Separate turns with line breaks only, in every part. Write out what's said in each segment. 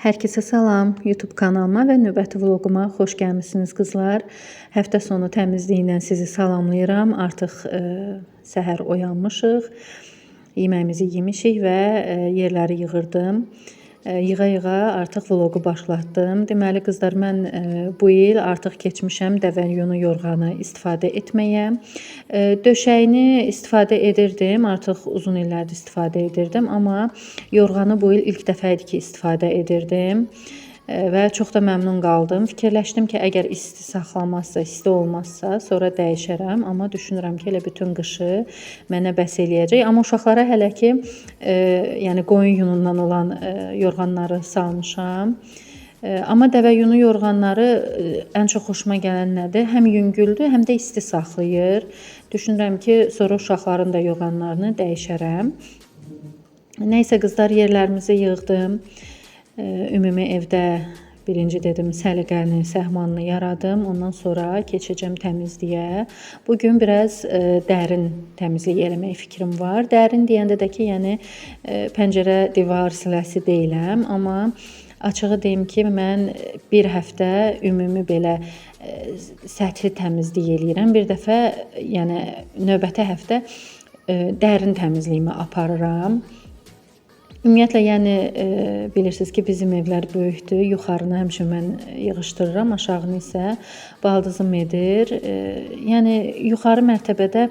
Hər kəsə salam, YouTube kanalıma və növbəti vloquma xoş gəlmisiniz qızlar. Həftə sonu təmizliyindən sizi salamlayıram. Artıq səhər oyanmışıq, yeməyimizi yemişik və yerləri yığırdım. Yığa-yığa artıq vloqu başlatdım. Deməli qızlar, mən bu il artıq keçmişəm dəvə yunu yorğanı istifadə etməyə. Döşəyini istifadə edirdim, artıq uzun illərdir istifadə edirdim, amma yorğanı bu il ilk dəfə idi ki, istifadə edirdim. Və çox da məmnun qaldım. Fikirləşdim ki, əgər isti saxlamazsa, isti olmazsa, sonra dəyişərəm. Amma düşünürəm ki, elə bütün qışı mənə bəs eləyəcək. Amma uşaqlara hələ ki, yəni qoyun yunundan olan yorğanları salmışam. Amma dəvə yunu yorğanları ən çox xoşuma gələn nədir? Həm yüngüldür, həm də isti saxlayır. Düşünürəm ki, sonra uşaqların da yorğanlarını dəyişərəm. Nəysə qızlar, yerlərimizi yığdım. Ümumi evdə birinci dedim səliqəni, səhmanını yaradım. Ondan sonra keçəcəm təmizliyə. Bugün biraz dərin təmizlik eləmək fikrim var. Dərin deyəndə də ki, yəni pəncərə, divar siləsi deyiləm. Amma açığı deyim ki, mən bir həftə ümumi belə səthi təmizlik eləyirəm. Bir dəfə, yəni növbəti həftə dərin təmizliyimi aparıram. Ümumiyyətlə, yəni bilirsiniz ki, bizim evlər böyükdür. Yuxarını həmişə mən yığışdırıram, aşağını isə baldızım edir. Yəni yuxarı mərtəbədə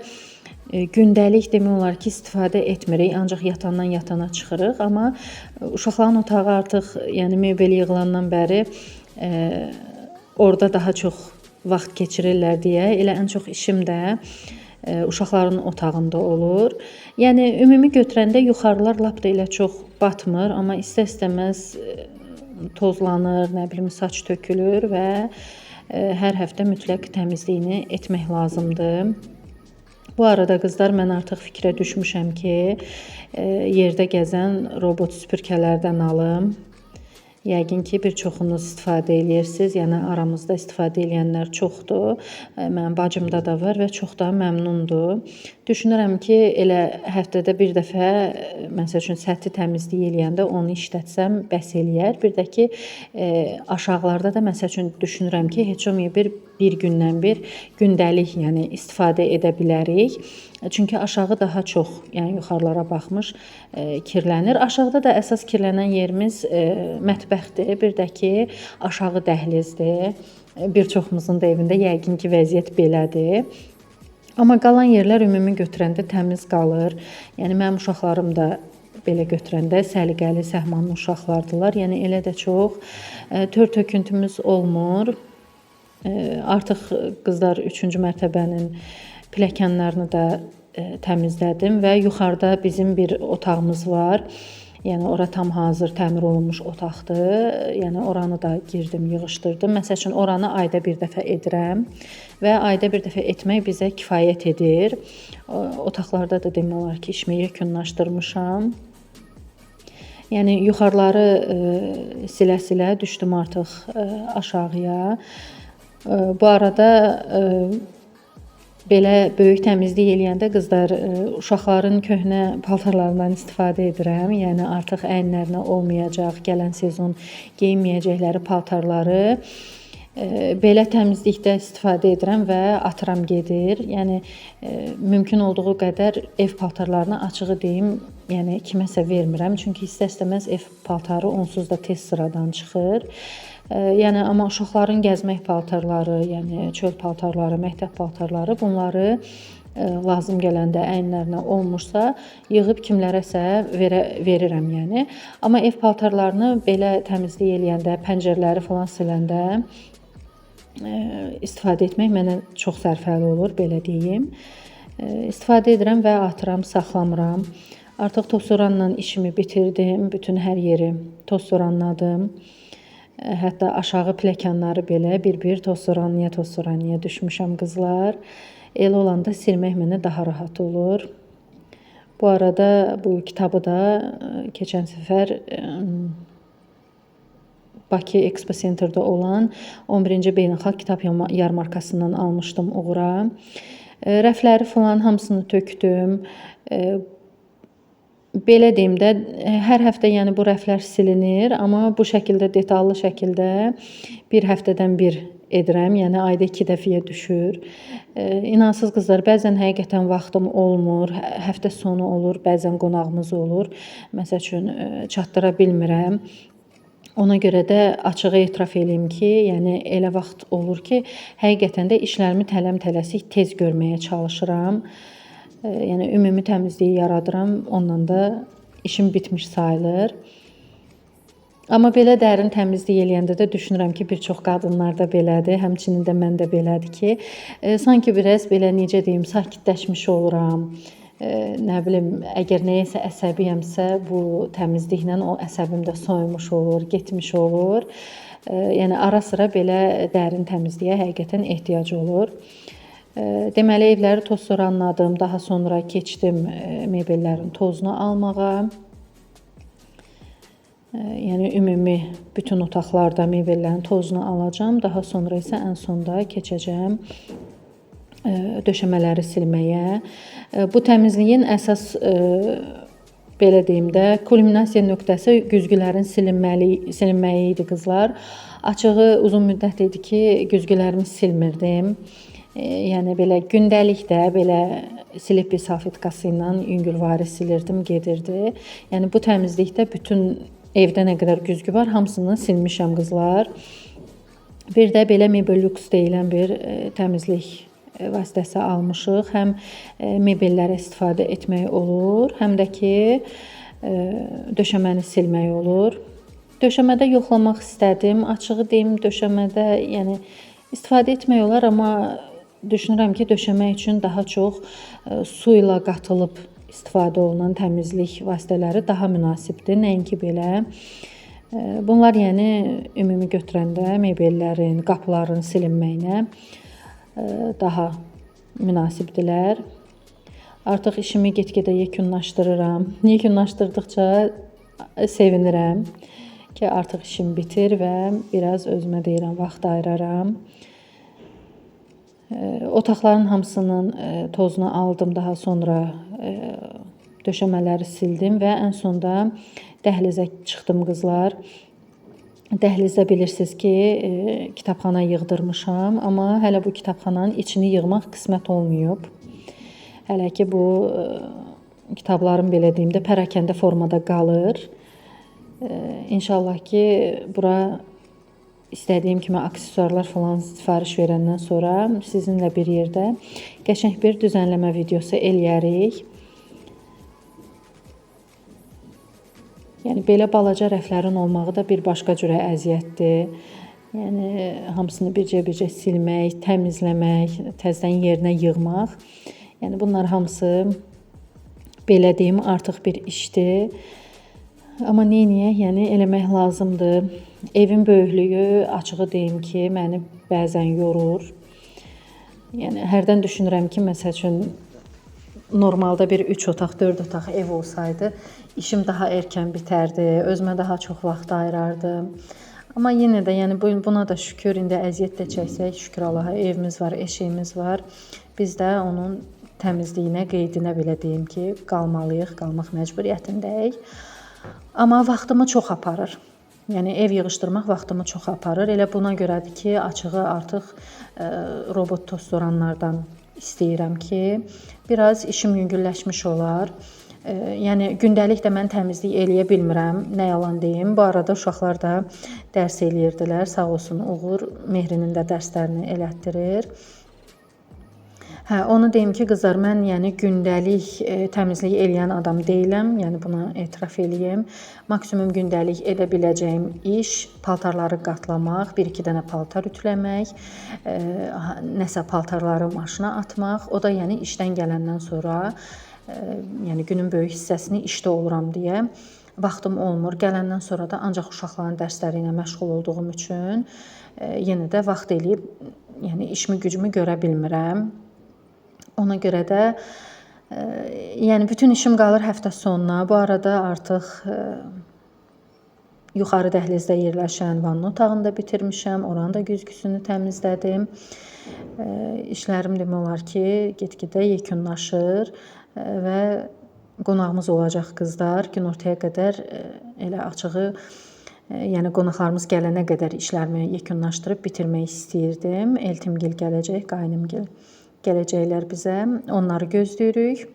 gündəlik demək olar ki, istifadə etmirik, ancaq yatandan yatana çıxırıq. Amma uşaqların otağı artıq, yəni mebel yığılandan bəri orada daha çox vaxt keçirirlər deyə, elə ən çox işim də uşaqların otağında olur. Yəni ümumi götürəndə yuxarılar lap da elə çox batmır, amma istər-istəməz tozlanır, nə bilim saç tökülür və hər həftə mütləq təmizliyini etmək lazımdır. Bu arada qızlar, mən artıq fikrə düşmüşəm ki, yerdə gəzən robot süpürgələrdən alım. Yəqin ki, bir çoxunuz istifadə edirsiniz, yəni aramızda istifadə edənlər çoxdur. Mənim bacımda da var və çox da məmnundur. Düşünürəm ki, elə həftədə bir dəfə, məsəl üçün səthi təmizlik eləyəndə onu işlətsəm bəs eləyər. Bir də ki, aşağılarda da məsəl üçün düşünürəm ki, heç olmaya bir gündən bir gündəlik, yəni istifadə edə bilərik. Çünki aşağı daha çox, yəni yuxarılara baxmış kirlənir. Aşağıda da əsas kirlənən yerimiz mətbəxdir. Bir də ki, aşağı dəhlizdir. Bir çoxumuzun da evində yəqin ki, vəziyyət belədir. Amma qalan yerlər ümumi götürəndə təmiz qalır. Yəni mənim uşaqlarım da belə götürəndə səliqəli, səhmanlı uşaqlardılar. Yəni elə də çox tör-töküntümüz olmur. Artıq qızlar 3-cü mərtəbənin pilləkənlərini də təmizlədim və yuxarıda bizim bir otağımız var. Yəni ora tam hazır təmir olunmuş otaqdır. Yəni oranı da girdim, yığışdırdım. Məsəl üçün oranı ayda bir dəfə edirəm və ayda bir dəfə etmək bizə kifayət edir. Otaqlarda da demək olar ki, işimi yekunlaşdırmışam. Yəni yuxarıları silə-silə düşdüm artıq aşağıya. Bu arada belə böyük təmizlik eləyəndə qızlar, uşaqların köhnə paltarlarından istifadə edirəm. Yəni artıq əyinlərinə olmayacaq, gələn sezon geyinməyəcəkləri paltarları belə təmizlikdə istifadə edirəm və atıram gedir. Yəni mümkün olduğu qədər ev paltarlarını açığı deyim, yəni kiməsə vermirəm. Çünki istər-istəməz ev paltarı onsuz da tez sıradan çıxır. Yəni amma uşaqların gəzmək paltarları, yəni çöl paltarları, məktəb paltarları, bunları lazım gələndə əyinlərinə olmursa, yığıb kimlərəsə verirəm yəni. Amma ev paltarlarını belə təmizlik eləyəndə, pəncərələri falan siləndə istifadə etmək mənə çox sərfəli olur, belə deyim. İstifadə edirəm və atıram, saxlamıram. Artıq toz soranla işimi bitirdim, bütün hər yeri toz soranladım. Hətta aşağı pilləkənləri belə bir-bir toz soranlıya düşmüşəm qızlar. Elə olanda silmək mənə daha rahat olur. Bu arada bu kitabı da keçən səfər Bakı Expo Center'da olan 11-ci Beynəlxalq Kitab Yarmarkasından almışdım uğura. Rəfləri falan hamısını tökdüm. Belə deyim də, hər həftə yəni bu rəflər silinir, amma bu şəkildə detallı şəkildə bir həftədən bir edirəm. Yəni ayda 2 dəfəyə düşür. İnansız qızlar, bəzən həqiqətən vaxtım olmur. Həftə sonu olur, bəzən qonağımız olur. Məsəl üçün çatdıra bilmirəm. Ona görə də açığı etiraf eləyim ki, yəni elə vaxt olur ki, həqiqətən də işlərimi tələm-tələsik tez görməyə çalışıram. Yəni ümumi təmizliyi yaradıram, ondan da işim bitmiş sayılır. Amma belə dərin təmizlik eləyəndə də düşünürəm ki, bir çox qadınlar da belədir, həmçinin də mən də belədir ki, sanki biraz belə necə deyim, sakitləşmiş oluram. Nə bilim, əgər nəyəsə əsəbiyəmsə, bu təmizliklə o əsəbim də soyumuş olur, getmiş olur. Yəni ara sıra belə dərin təmizliyə həqiqətən ehtiyac olur. Deməli, evləri toz soranladım, daha sonra keçdim mebellərin tozunu almağa. Yəni ümumi bütün otaqlarda mebellərin tozunu alacağam. Daha sonra isə ən sonda keçəcəm döşəmələri silməyə. Bu təmizliyin əsas belə deyim də, kulminasiya nöqtəsi güzgülərin silinməyi idi qızlar. Açığı uzun müddət idi ki, güzgülərimi silmirdim. Yəni belə gündəlikdə belə silip salfetkası ilə yüngülvari silirdim, gedirdi. Yəni bu təmizlikdə bütün evdə nə qədər güzgü var, hamısını silmişəm qızlar. Bir də belə Mebelux deyilən bir təmizlik vasitəsi almışıq. Həm mebellərə istifadə etmək olur, həm də ki döşəməni silmək olur. Döşəmədə yoxlamaq istədim. Açığı deyim, döşəmədə yəni istifadə etmək olar, amma düşünürəm ki, döşəmək üçün daha çox su ilə qatılıb istifadə olunan təmizlik vasitələri daha münasibdir, nəinki belə. Bunlar yəni ümumi götürəndə mebellərin, qapıların silinməyinə daha münasibdilər. Artıq işimi get-gedə yekunlaşdırıram. Yekunlaşdırdıqca sevinirəm ki, artıq işim bitir və biraz özümə deyirəm, vaxt ayıraram. Otaqların hamısının tozunu aldım, daha sonra döşəmələri sildim və ən sonda dəhlizə çıxdım qızlar. Dəhlizdə bilirsiniz ki, kitabxana yığdırmışam, amma hələ bu kitabxananın içini yığmaq qismət olmayıb. Hələ ki bu kitablarım belə deyim də pərakəndə formada qalır. İnşallah ki, bura İstədiyim kimi aksesuarlar falan sifariş verəndən sonra sizinlə bir yerdə qəşəng bir düzənləmə videosu eləyərik. Yəni belə balaca rəflərin olmağı da bir başqa cürə əziyyətdir. Yəni hamısını bircə-bircə silmək, təmizləmək, təzədən yerinə yığmaq. Yəni bunlar hamısı belə deyim artıq bir işdir. Amma neyniyək, yəni eləmək lazımdır. Evin böyüklüyü açığı deyim ki, məni bəzən yorur. Yəni hərdən düşünürəm ki, məsəl üçün normalda bir 3 otaq, 4 otaq ev olsaydı, işim daha erkən bitərdi, özümə daha çox vaxt ayırardım. Amma yenə də yəni buna da şükür, indi əziyyət də çəksək, şükür Allaha, evimiz var, eşiyimiz var. Biz də onun təmizliyinə, qeydinə belə deyim ki, qalmalıyıq, qalmaq məcburiyyətindəyik. Amma vaxtımı çox aparır. Yəni ev yığışdırmaq vaxtımı çox aparır. Elə buna görədir ki, açığı artıq robot toz soranlardan istəyirəm ki, biraz işim yüngülləşmiş olar. Yəni gündəlik də mən təmizlik eləyə bilmirəm, nə yalan deyim. Bu arada uşaqlar da dərs eləyirdilər. Sağ olsun Uğur Mehrinin də dərslərini elətdirir. Onu deyim ki, qızlar, mən yəni gündəlik təmizlik eləyən adam deyiləm. Yəni buna etiraf eləyim. Maksimum gündəlik edə biləcəyim iş paltarları qatlamaq, 1-2 dənə paltar ütüləmək, nəsə paltarları maşına atmaq. O da yəni işdən gələndən sonra, yəni günün böyük hissəsini işdə oluram deyə vaxtım olmur. Gələndən sonra da ancaq uşaqların dərsləri ilə məşğul olduğum üçün yenə də vaxt eləyib, yəni işimi gücümü görə bilmirəm. Ona görə də yəni bütün işim qalır həftə sonuna. Bu arada artıq yuxarı dəhlizdə yerləşən vanna otağını da bitirmişəm. Oranın da güzgüsünü təmizlədim. İşlərim demək olar ki, get-gedə yekunlaşır və qonağımız olacaq qızlar. Günortaya qədər elə açığı, yəni qonaqlarımız gələnə qədər işlərimi yekunlaşdırıb bitirmək istəyirdim. Eltimgil gələcək, qaynımgil gələcəklər bizə. Onları gözləyirik.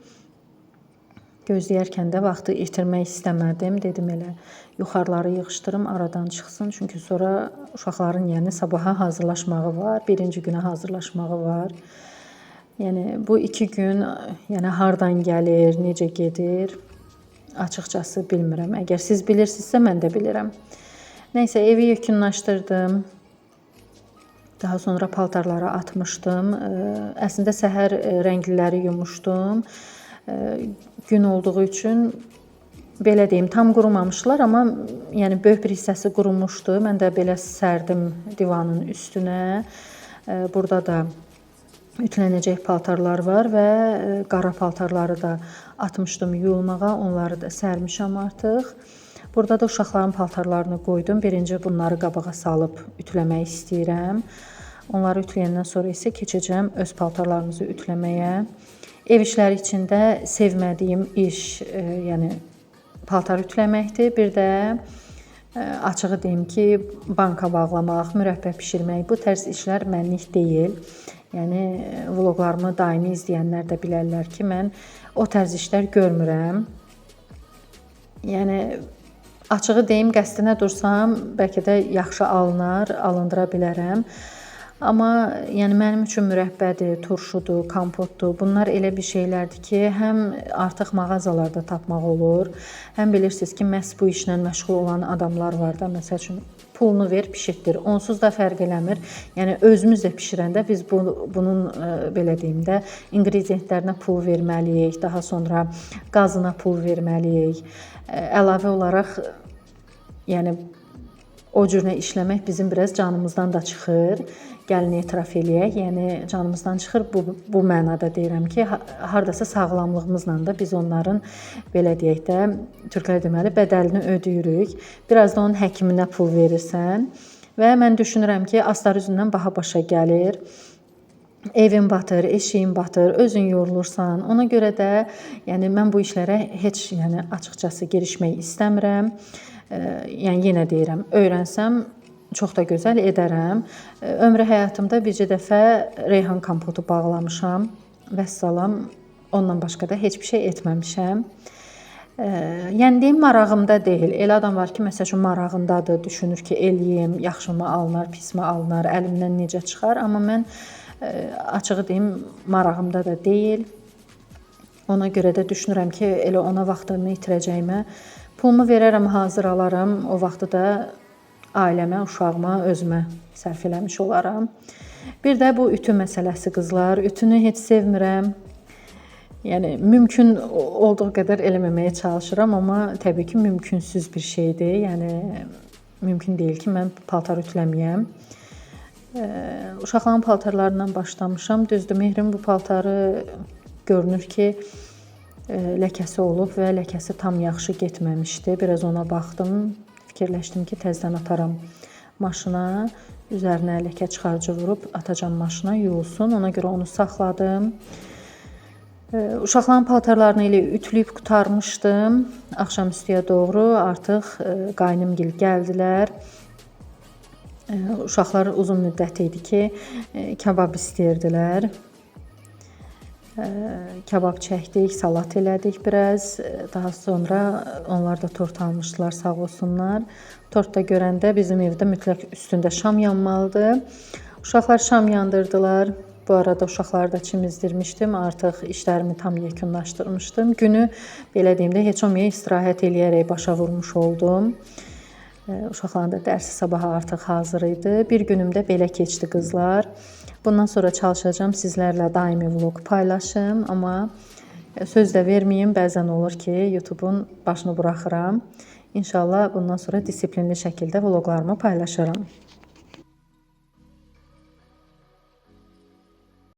Gözləyərkən də vaxtı itirmək istəmədim. Dedim elə yuxarıları yığışdırım, aradan çıxsın. Çünki sonra uşaqların yəni sabaha hazırlaşmağı var, birinci günə hazırlaşmağı var. Yəni bu 2 gün yəni hardan gəlir, necə gedir, açıqcası bilmirəm. Əgər siz bilirsinizsə mən də bilirəm. Nəysə evi yekunlaşdırdım. Daha sonra paltarları atmışdım. Əslində səhər rəngliləri yumuşdum. Gün olduğu üçün belə deyim, tam qurumamışlar, amma yəni böyük bir hissəsi qurumuşdu. Mən də belə sərdim divanın üstünə. Burada da ütülənəcək paltarlar var və qara paltarları da atmışdım yuyulmağa. Onları da sərmişəm artıq. Burada da uşaqların paltarlarını qoydum. Birinci bunları qabağa salıb ütüləmək istəyirəm. Onları ütüləyəndən sonra isə keçəcəm öz paltarlarımızı ütüləməyə. Ev işləri içində sevmədiyim iş, yəni paltar ütüləməkdir. Bir də açığı deyim ki, banka bağlamaq, mürəbbə bişirmək, bu tərz işlər mənlik deyil. Yəni vloqlarımı daimi izləyənlər də bilərlər ki, mən o tərz işlər görmürəm. Yəni açığı deyim, qəsdinə dursam bəlkə də yaxşı alındıra bilərəm. Amma yəni mənim üçün mürəbbədir, turşudur, kompotdur. Bunlar elə bir şeylərdir ki, həm artıq mağazalarda tapmaq olur, həm bilirsiniz ki, məhz bu işlə məşğul olan adamlar var da, məsəl üçün pulunu ver, bişirtdir. Onsuz da fərq eləmir. Yəni özümüz də bişirəndə biz bunun belə deyim də ingrediyentlərinə pul verməliyik, daha sonra qazına pul verməliyik. Əlavə olaraq yəni o cürlə işləmək bizim biraz canımızdan da çıxır. Gəlin etiraf eləyək. Yəni canımızdan çıxır. Bu mənada deyirəm ki, hardasa sağlamlığımızla da biz onların belə deyək də türklər deməli bədəlini ödəyirik. Biraz da onun həkiminə pul verirsən və mən düşünürəm ki, astar üzündən baha başa gəlir. Evin batır, eşiyin batır, özün yorulursan. Ona görə də yəni mən bu işlərə heç yəni açıqcası girişmək istəmirəm. Yəni yenə deyirəm, öyrənsəm çox da gözəl edərəm. Ömrü həyatımda bircə dəfə reyhan kompotu bağlamışam. Vəssalam, ondan başqa da heç bir şey etməmişəm. Yəni deyim, marağımda deyil. Elə adam var ki, məsəl üçün marağındadır, düşünür ki, eləyim, yaxşımı alınar, pismi alınar, əlimdən necə çıxar. Amma mən açığı deyim, marağımda da deyil. Ona görə də düşünürəm ki, elə ona vaxtımı itirəcəyimə pulumu verərəm, hazır alaram. O vaxtı da ailəmə, uşağıma, özümə sərf eləmiş olaram. Bir də bu ütü məsələsi qızlar. Ütünü heç sevmirəm. Yəni mümkün olduğu qədər eləməməyə çalışıram, amma təbii ki, mümkünsüz bir şeydir. Yəni mümkün deyil ki, mən paltar ütüləməyəm. Uşaqların paltarlarından başlamışam. Düzdür, Mehrin bu paltarı görünür ki, ləkəsi olub və ləkəsi tam yaxşı getməmişdi. Biraz ona baxdım. Fikirləşdim ki, təzədən ataram maşına. Üzərinə ləkə çıxarıcı vurub atacam maşına, yuyulsun. Ona görə onu saxladım. Uşaqların paltarlarını elə ütüləyib qurtarmışdım. Axşamüstüyə doğru artıq qaynımgil gəldilər. Uşaqlar uzun müddət idi ki, kabab istəyirdilər. Kabab çəkdik, salat elədik biraz. Daha sonra onlar da tort almışdılar, sağ olsunlar. Tort da görəndə bizim evdə mütləq üstündə şam yanmalıdır. Uşaqlar şam yandırdılar. Bu arada uşaqları da çimizdirmişdim. Artıq işlərimi tam yekunlaşdırmışdım. Günü belə deyim də heç olmaya istirahət eləyərək başa vurmuş oldum. Uşaqların da dərsi sabaha artıq hazır idi. Bir günüm də belə keçdi qızlar. Bundan sonra çalışacağım sizlərlə daimi vlog paylaşım, amma söz də verməyim, bəzən olur ki, YouTube-un başını buraxıram. İnşallah bundan sonra disiplinli şəkildə vloqlarımı paylaşıram.